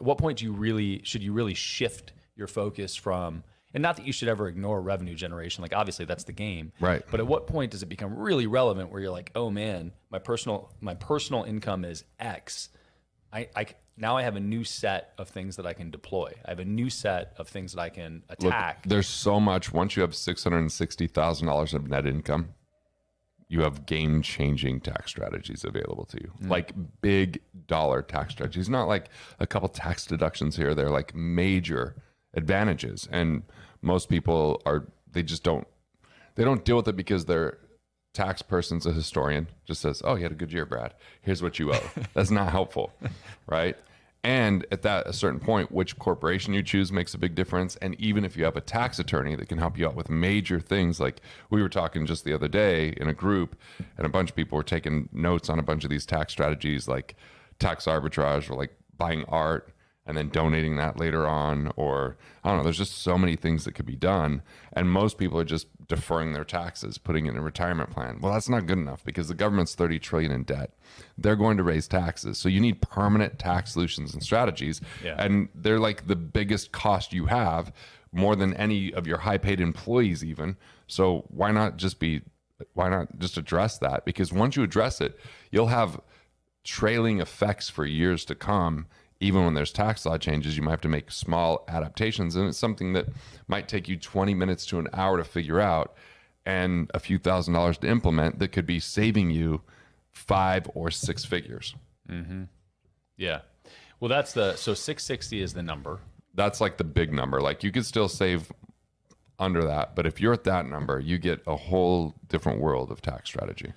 what point should you really shift your focus from, and not that you should ever ignore revenue generation, like obviously that's the game, Right. but at what point does it become really relevant where you're like, oh man, my personal income is X. Now I have a new set of things that I can deploy. I have a new set of things that I can attack. Look, there's so much. Once you have $660,000 of net income, you have game-changing tax strategies available to you, like big dollar tax strategies, not like a couple tax deductions here. They're like major advantages, and most people they don't deal with it because their tax person's a historian, just says, oh, you had a good year, Brad, here's what you owe. That's not helpful, right? And at a certain point, which corporation you choose makes a big difference. And even if you have a tax attorney that can help you out with major things, like we were talking just the other day in a group, and a bunch of people were taking notes on a bunch of these tax strategies, like tax arbitrage, or like buying art and then donating that later on, or I don't know, there's just so many things that could be done. And most people are just deferring their taxes, putting it in a retirement plan. Well, that's not good enough because the government's 30 trillion in debt. They're going to raise taxes. So you need permanent tax solutions and strategies. Yeah. And they're like the biggest cost you have, more than any of your high paid employees even. So why not just address that? Because once you address it, you'll have trailing effects for years to come. Even when there's tax law changes, you might have to make small adaptations. And it's something that might take you 20 minutes to an hour to figure out and a few $1,000s to implement that could be saving you 5 or 6 figures. Mm-hmm. Yeah. Well, so 660 is the number. That's like the big number. Like you could still save under that. But if you're at that number, you get a whole different world of tax strategy.